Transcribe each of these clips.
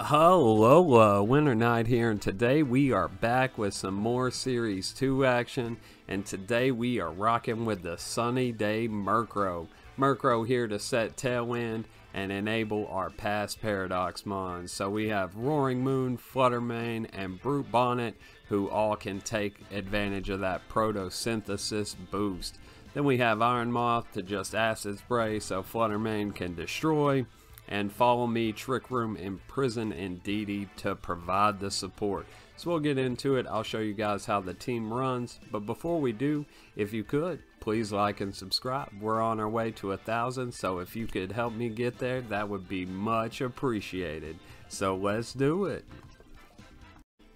Hello, Winter Knight here, and today we are back with some more Series 2 action, and today we are rocking with the Sunny Day Murkrow. Murkrow here to set Tailwind and enable our past Paradox Mons. So we have Roaring Moon, Flutter Mane, and Brute Bonnet, who all can take advantage of that Protesynthesis boost. Then we have Iron Moth to just Acid Spray so Flutter Mane can destroy. And Follow Me, Trick Room, Imprison, Indeedee to provide the support. So we'll get into it. I'll show you guys how the team runs. But before we do, if you could, please like and subscribe. We're on our way to 1,000, so if you could help me get there, that would be much appreciated. So let's do it.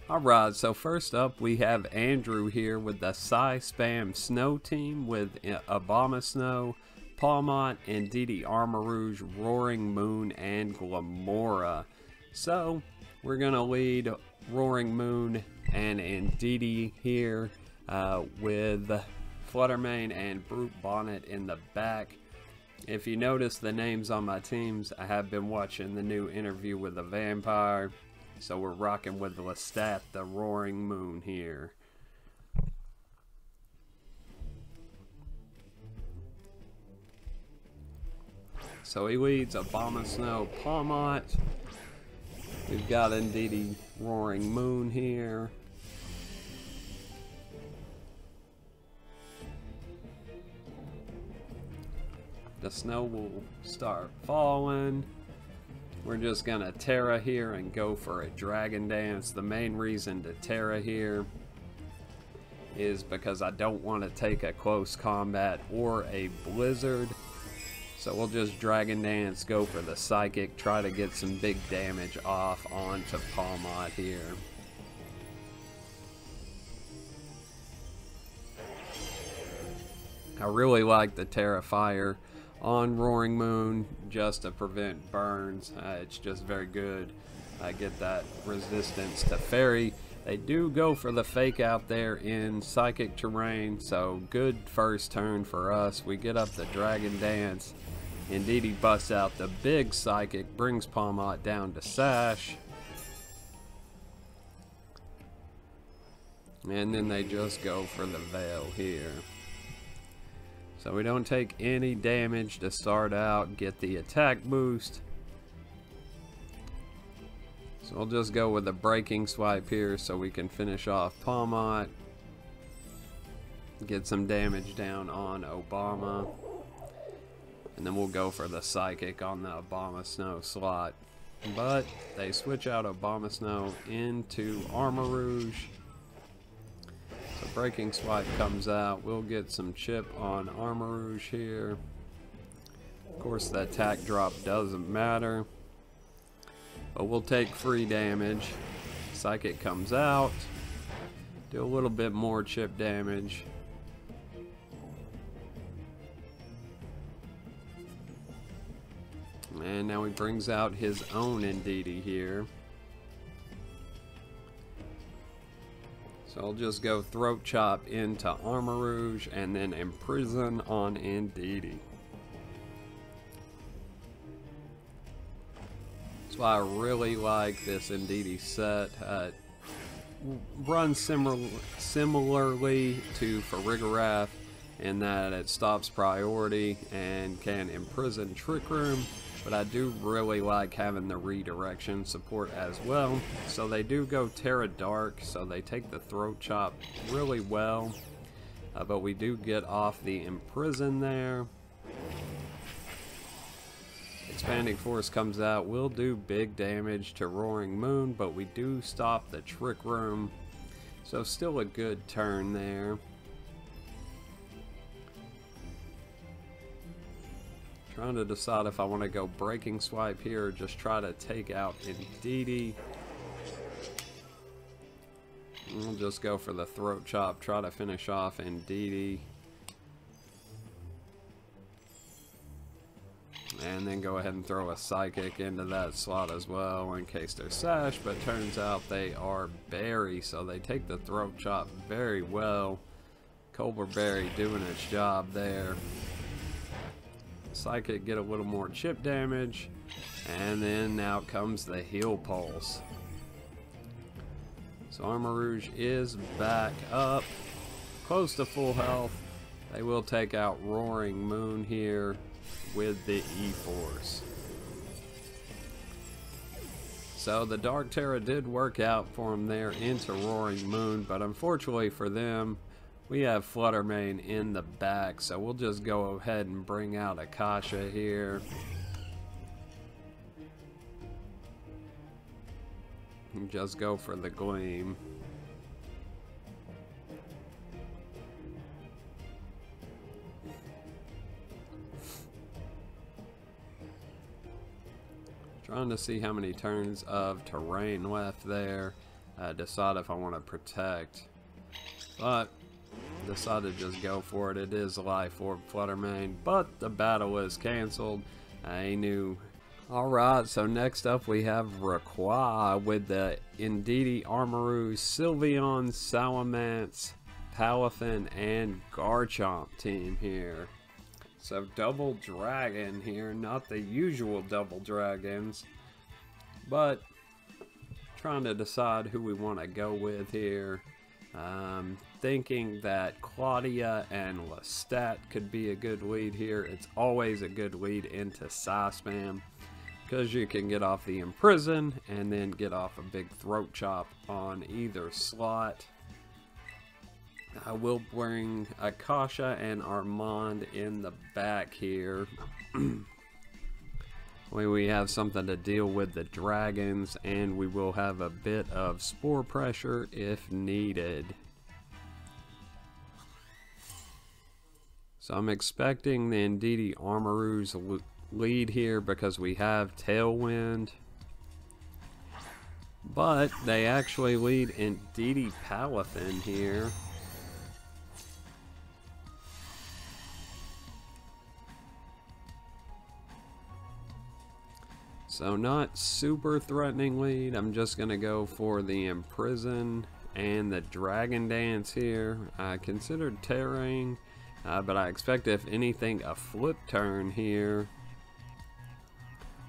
Alright, so first up we have Andrew here with the Psy Spam Snow team with Abomasnow, Palmont, Indeedee, Armarouge, Roaring Moon, and Glamora. So we're gonna lead Roaring Moon and Indeedee here with Flutter Mane and Brute Bonnet in the back. If you notice the names on my teams, I have been watching the new Interview with the Vampire, so we're rocking with Lestat, the Roaring Moon here. So he leads Abomasnow, Palmont. We've got Indeedee, Roaring Moon here. The snow will start falling. We're just gonna Terra here and go for a Dragon Dance. The main reason to Terra here is because I don't want to take a close combat or a blizzard. So we'll just Dragon Dance, go for the Psychic, try to get some big damage off onto Palmont here. I really like the Terrifier on Roaring Moon just to prevent burns. It's just very good. I get that resistance to Fairy. They do go for the Fake out there in Psychic terrain, so good first turn for us. We get up the Dragon Dance. Indeedee busts out the big Psychic, brings Palmont down to Sash. And then they just go for the Veil here. So we don't take any damage to start out, get the attack boost. So we'll just go with a Breaking Swipe here so we can finish off Palmont. Get some damage down on Obama. And then we'll go for the Psychic on the Abomasnow slot. But they switch out Abomasnow into Armarouge. So Breaking Swipe comes out. We'll get some chip on Armarouge here. Of course the attack drop doesn't matter. But we'll take free damage. Psychic comes out. Do a little bit more chip damage. And now he brings out his own Indeedee here. So I'll just go Throat Chop into Armarouge and then Imprison on Indeedee. That's why I really like this Indeedee set. Runs similarly to Farigarath in that it stops priority and can imprison Trick Room. But I do really like having the redirection support as well. So they do go Terra Dark, so they take the Throat Chop really well. But we do get off the Imprison there. Expanding Force comes out, will do big damage to Roaring Moon, but we do stop the Trick Room. So still a good turn there. Trying to decide if I want to go Breaking Swipe here or just try to take out Indeedee. We'll just go for the Throat Chop, try to finish off Indeedee. And then go ahead and throw a Psychic into that slot as well in case they're Sash, but turns out they are Berry, so they take the Throat Chop very well. Cobra Berry doing its job there. Psychic, get a little more chip damage. And then out comes the heal pulse. So Armarouge is back up, close to full health. They will take out Roaring Moon here with the E-Force. So the Dark Terra did work out for them there into Roaring Moon, but unfortunately for them, we have Flutter Mane in the back, so we'll just go ahead and bring out Akasha here. And just go for the Gleam. Trying to see how many turns of terrain left there. Decide if I want to protect. But decided to just go for it. It is Life Orb Flutter Mane, but the battle is canceled. I knew. Alright, so next up we have Raqua with the Indeedee, Armarouge, Sylveon, Salamence, Palafin, and Garchomp team here. So double dragon here, not the usual double dragons, but trying to decide who we want to go with here. Thinking that Claudia and Lestat could be a good lead here. It's always a good lead into Psyspam, because you can get off the Imprison and then get off a big Throat Chop on either slot. I will bring Akasha and Armand in the back here. We have something to deal with the dragons, and we will have a bit of spore pressure if needed. So I'm expecting the Indeedee Armarouge lead here because we have Tailwind. But they actually lead Indeedee Palafin here. So not super threatening lead. I'm just going to go for the Imprison and the Dragon Dance here. I considered Terrain, but I expect if anything a flip turn here.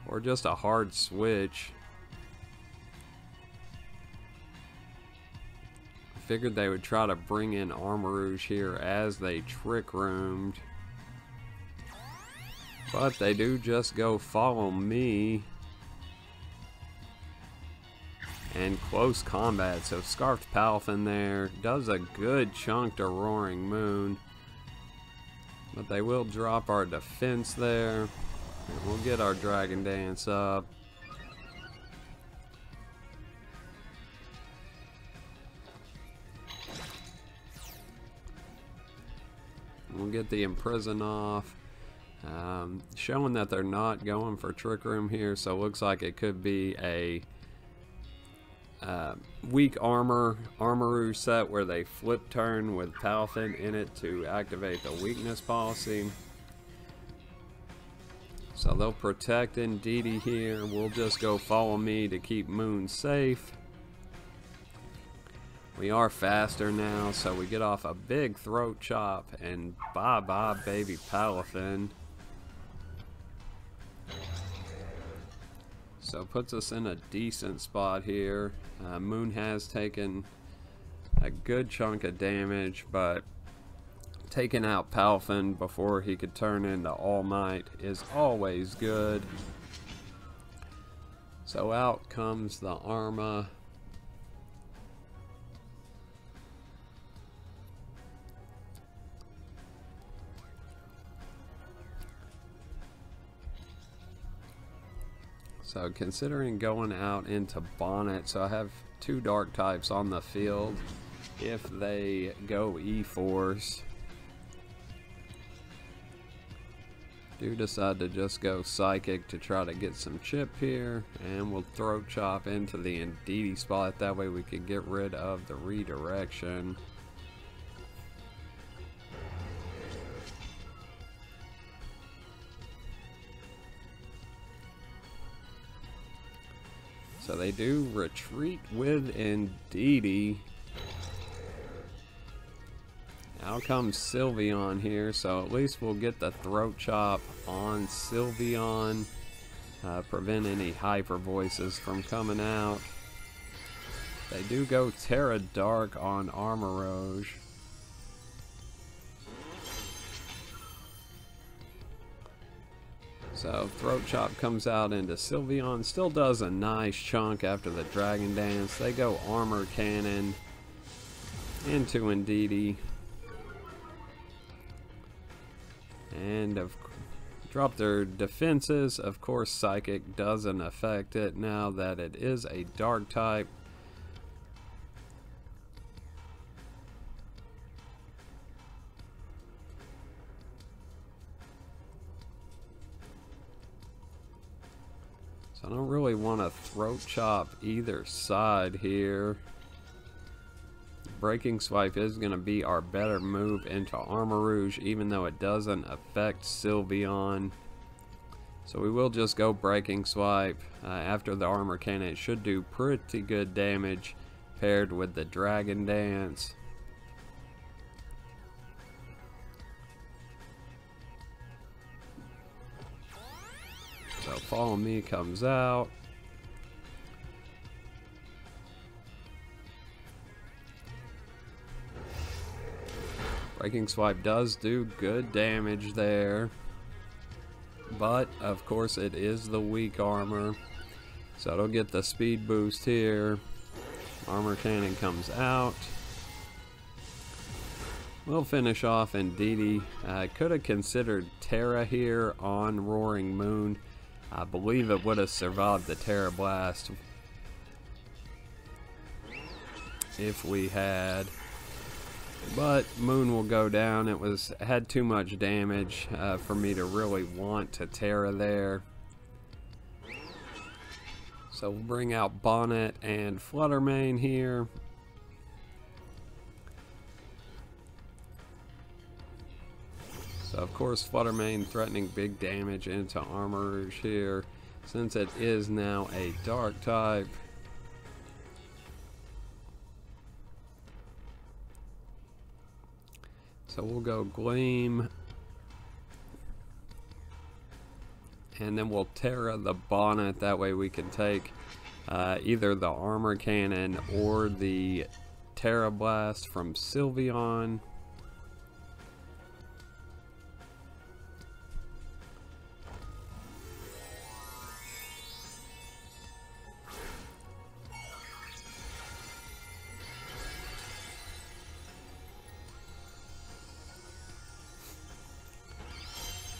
Or just a hard switch. I figured they would try to bring in Armarouge here as they Trick Roomed. But they do just go Follow Me. And close combat, so Scarfed Palafin there does a good chunk to Roaring Moon. But they will drop our defense there. And we'll get our Dragon Dance up. We'll get the Imprison off. Showing that they're not going for Trick Room here, so it looks like it could be a weak Armarouge set where they flip turn with Palafin in it to activate the weakness policy. So they'll protect Indeedee here. We'll just go Follow Me to keep Moon safe. We are faster now, so we get off a big Throat Chop, and bye-bye baby Palafin. So puts us in a decent spot here. Moon has taken a good chunk of damage, but taking out Palafin before he could turn into All Might is always good. So out comes the Arma. So considering going out into Bonnet, so I have two dark types on the field. If they go E-Force, do decide to just go Psychic to try to get some chip here, and we'll Throat Chop into the Indeedee spot. That way we can get rid of the redirection. So they do retreat with Indeedee. Out comes Sylveon here, so at least we'll get the Throat Chop on Sylveon. Prevent any hyper voices from coming out. They do go Terra Dark on Armoroge. So Throat Chop comes out into Sylveon. Still does a nice chunk after the Dragon Dance. They go Armor Cannon into Indeedee. And drop their defenses. Of course, Psychic doesn't affect it now that it is a Dark type. So I don't really want to Throat Chop either side here. Breaking Swipe is going to be our better move into Armoroge, even though it doesn't affect Sylveon. So we will just go Breaking Swipe. After the Armor Cannon, it should do pretty good damage paired with the Dragon Dance. So Follow Me comes out. Breaking Swipe does do good damage there, but of course it is the weak armor, so it'll get the speed boost here. Armor Cannon comes out. We'll finish off Indeedee. Could have considered Terra here on Roaring Moon. I believe it would have survived the Terra Blast if we had. But Moon will go down. It had too much damage for me to really want to Terra there. So we'll bring out Bonnet and Flutter Mane here. So of course Flutter Mane threatening big damage into Armoroge here, since it is now a Dark type. So we'll go Gleam, and then we'll Terra the Bonnet. That way we can take either the Armor Cannon or the Terra Blast from Sylveon.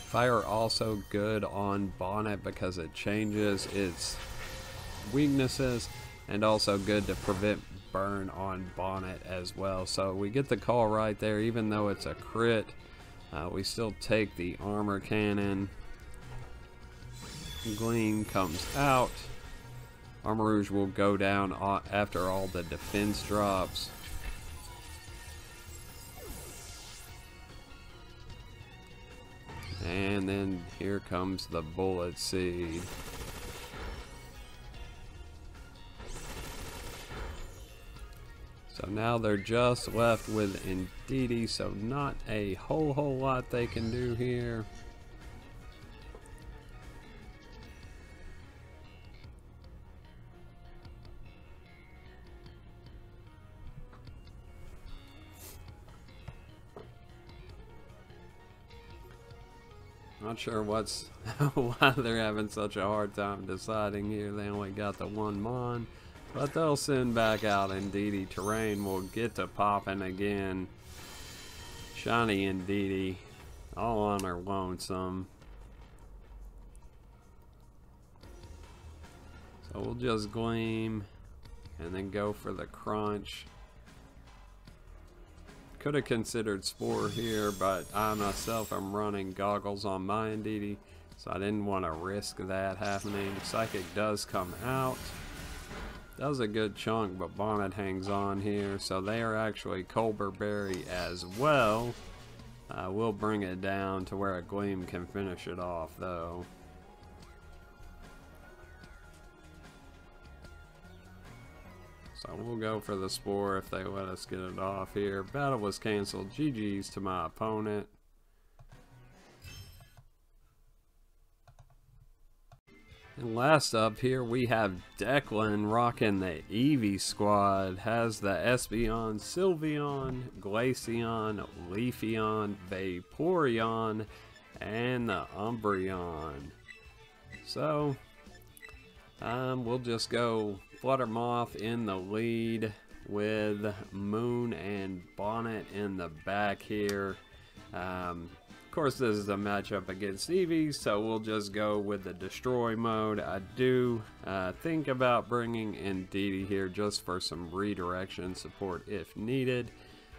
Fire also good on Bonnet because it changes its weaknesses, and also good to prevent burn on Bonnet as well. So we get the call right there. Even though it's a crit, we still take the Armor Cannon. Gleam comes out. Armoroge will go down after all the defense drops. And then here comes the Bullet Seed. So now they're just left with Indeedee, so not a whole lot they can do here. Not sure why they're having such a hard time deciding here. They only got the one Mon, but they'll send back out Indeedee. Terrain will get to popping again. Shiny Indeedee, all on her lonesome. So we'll just Gleam and then go for the Crunch. Could have considered Spore here, but I myself am running Goggles on my Indeedee, so I didn't want to risk that happening. Psychic does come out. Does a good chunk, but Bonnet hangs on here, so they are actually Colbur Berry as well. We'll bring it down to where a Gleam can finish it off, though. So we'll go for the Spore if they let us get it off here. Battle was canceled. GG's to my opponent. And last up here we have Declan rocking the Eevee squad. Has the Espeon, Sylveon, Glaceon, Leafeon, Vaporeon, and the Umbreon. So we'll just go Flutter Moth in the lead with Moon and Bonnet in the back here. Of course, this is a matchup against Eevee, so we'll just go with the Destroy mode. I do think about bringing Indeedee here just for some redirection support if needed.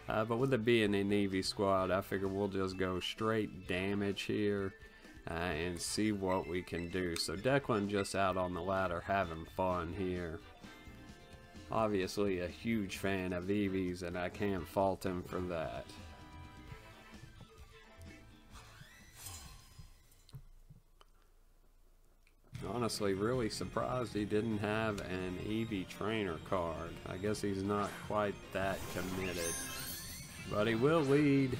But with it being an Eevee squad, I figure we'll just go straight damage here and see what we can do. So Declan just out on the ladder having fun here. Obviously a huge fan of Eevees, and I can't fault him for that. Honestly, really surprised he didn't have an Eevee trainer card. I guess he's not quite that committed. But he will lead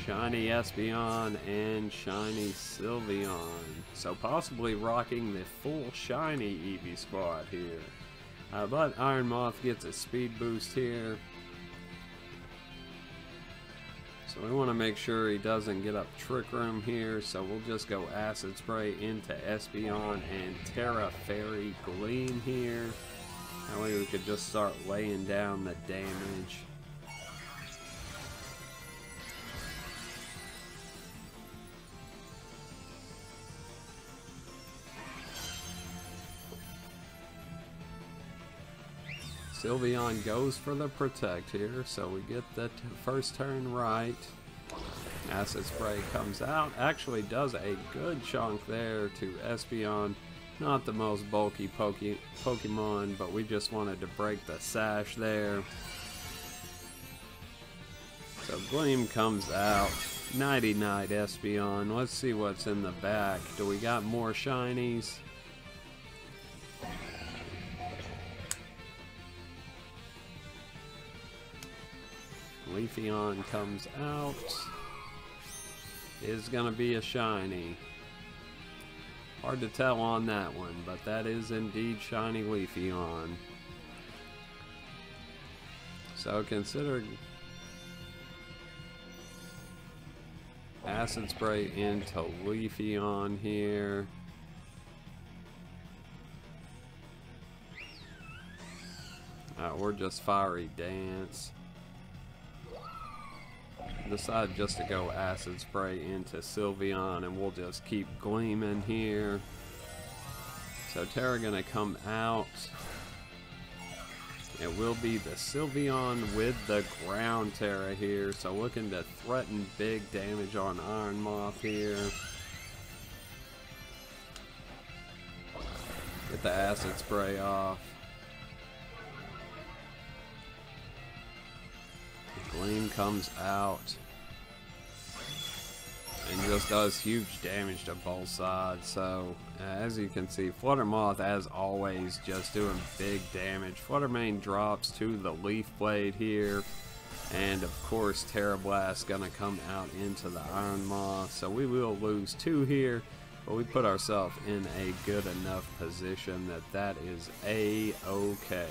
Shiny Espeon and Shiny Sylveon. So possibly rocking the full Shiny Eevee squad here. But Iron Moth gets a speed boost here. So we want to make sure he doesn't get up Trick Room here, so we'll just go Acid Spray into Espeon and Terra Fairy Gleam here. That way we could just start laying down the damage. Sylveon goes for the Protect here, so we get the first turn right. Acid Spray comes out, actually does a good chunk there to Espeon. Not the most bulky Pokemon, but we just wanted to break the sash there. So Gleam comes out. Nighty night Espeon. Let's see what's in the back. Do we got more shinies? Leafeon comes out. Is gonna be a shiny. Hard to tell on that one, but that is indeed shiny Leafeon. So consider Acid Spray into Leafeon here. Or just Fiery Dance. Decide just to go Acid Spray into Sylveon, and we'll just keep gleaming here. So Terra gonna come out. It will be the Sylveon with the Ground Terra here, so looking to threaten big damage on Iron Moth here. Get the Acid Spray off. Gleam comes out and just does huge damage to both sides. So as you can see, Flutter Moth as always just doing big damage. Flutter Mane drops to the Leaf Blade here, and of course Terra Blast gonna come out into the Iron Moth. So we will lose 2 here, but we put ourselves in a good enough position that is a-okay.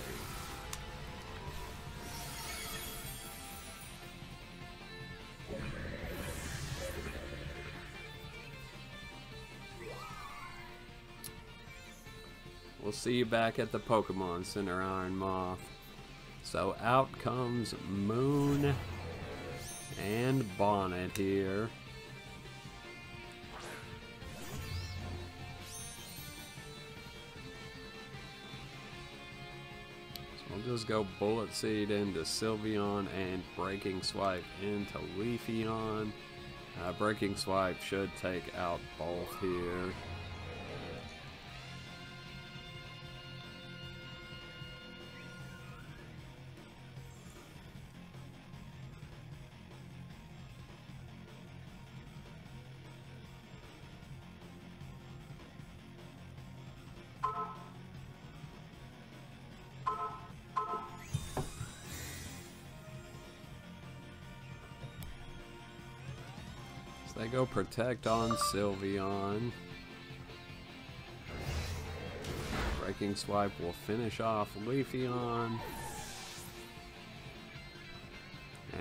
We'll see you back at the Pokemon Center, Iron Moth. So out comes Moon and Bonnet here. So we'll just go Bullet Seed into Sylveon and Breaking Swipe into Leafeon. Breaking Swipe should take out both here. They go protect on Sylveon. Breaking Swipe will finish off Leafeon.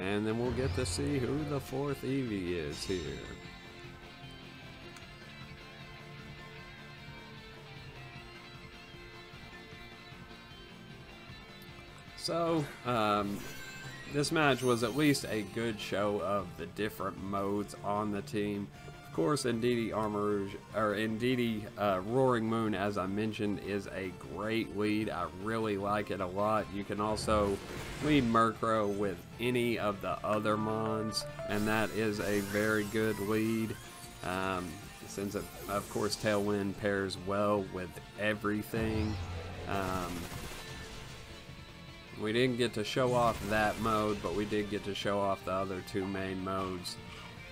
And then we'll get to see who the fourth Eevee is here. So, this match was at least a good show of the different modes on the team. Of course, Indeedee Roaring Moon, as I mentioned, is a great lead. I really like it a lot. You can also lead Murkrow with any of the other Mons, and that is a very good lead. Since, of course, Tailwind pairs well with everything. We didn't get to show off that mode, but we did get to show off the other two main modes.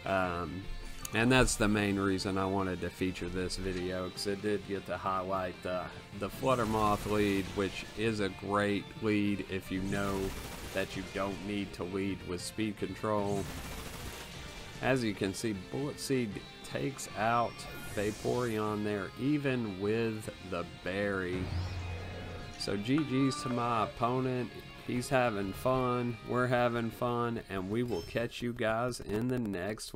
And that's the main reason I wanted to feature this video, because it did get to highlight the Flutter Moth lead, which is a great lead if you know that you don't need to lead with speed control. As you can see, Bullet Seed takes out Vaporeon there, even with the berry. So GG's to my opponent. He's having fun, we're having fun, and we will catch you guys in the next one.